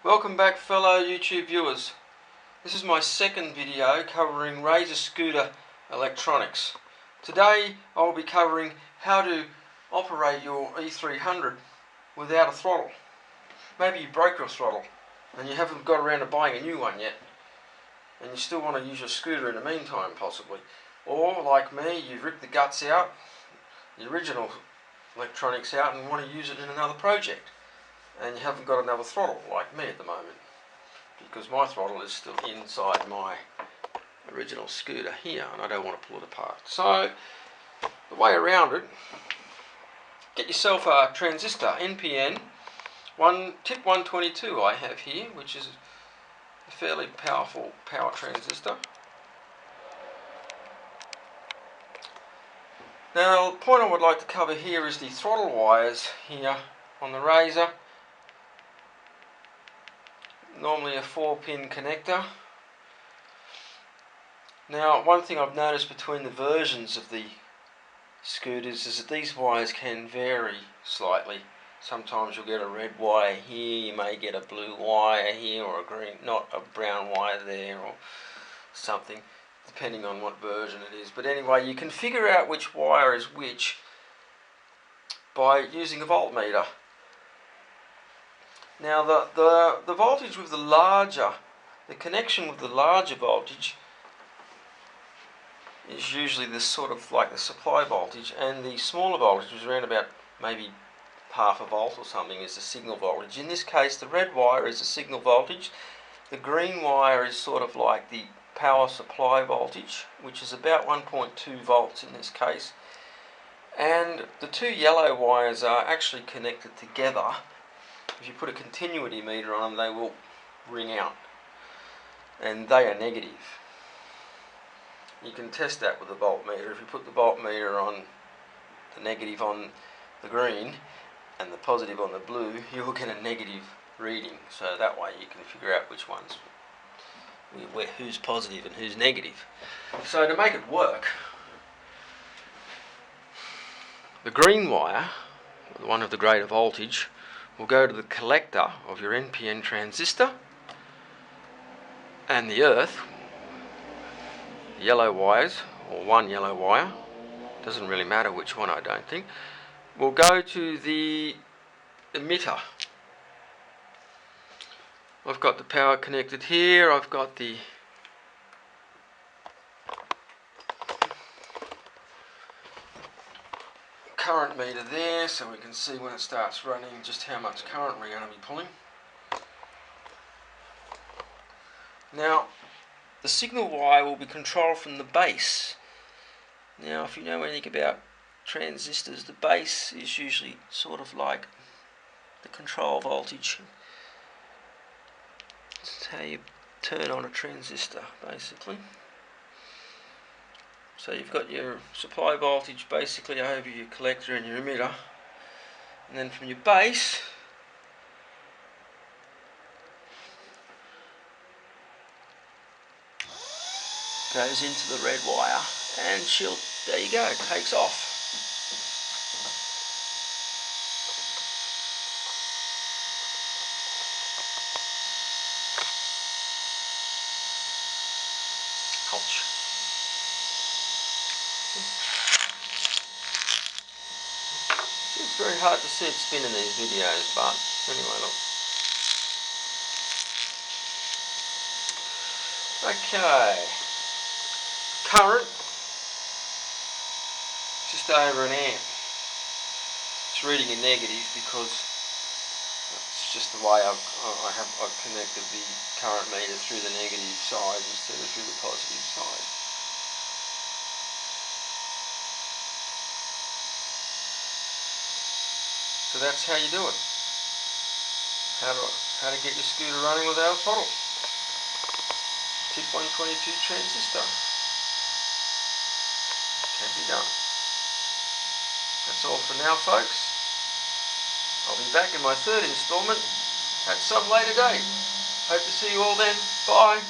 Welcome back, fellow YouTube viewers. This is my second video covering Razor scooter electronics. Today I'll be covering how to operate your e300 without a throttle. Maybe you broke your throttle and you haven't got around to buying a new one yet, and you still want to use your scooter in the meantime possibly. Or like me, you've ripped the guts out, the original electronics out, and want to use it in another project. And you haven't got another throttle like me at the moment, because my throttle is still inside my original scooter here and I don't want to pull it apart. So the way around it, get yourself a transistor, NPN, tip 122 I have here, which is a fairly powerful power transistor. Now the point I would like to cover here is the throttle wires here on the Razor. Normally a 4-pin connector. Now, one thing I've noticed between the versions of the scooters is that these wires can vary slightly. Sometimes you'll get a red wire here, you may get a blue wire here, or a green, not a brown wire there, or something, depending on what version it is. But anyway, you can figure out which wire is which by using a voltmeter. Now the voltage with the connection with the larger voltage is usually this sort of like the supply voltage, and the smaller voltage is around about maybe half a volt or something is the signal voltage. In this case the red wire is the signal voltage, the green wire is sort of like the power supply voltage, which is about 1.2 volts in this case, and the two yellow wires are actually connected together. If you put a continuity meter on them, they will ring out, and they are negative. You can test that with a voltmeter. If you put the voltmeter on the negative on the green and the positive on the blue, you will get a negative reading. So that way you can figure out which ones, who's positive and who's negative. So to make it work, the green wire, the one of the greater voltage, will go to the collector of your NPN transistor, and the earth, yellow wires, or one yellow wire, doesn't really matter which one I don't think, will go to the emitter. I've got the power connected here, I've got the current meter there, so we can see when it starts running just how much current we're going to be pulling. Now the signal wire will be controlled from the base. Now if you know anything about transistors, the base is usually sort of like the control voltage. That's how you turn on a transistor basically. So you've got your supply voltage basically over your collector and your emitter, and then from your base goes into the red wire, and there you go, takes off. Ouch. It's very hard to see it spin in these videos, but anyway, look. Okay. Current, just over an amp. It's reading a negative because it's just the way I've connected the current meter through the negative side instead of through the positive side. So that's how you do it. How to get your scooter running without a throttle. Tip 122 transistor. Can be done. That's all for now, folks. I'll be back in my third installment at some later date. Hope to see you all then. Bye.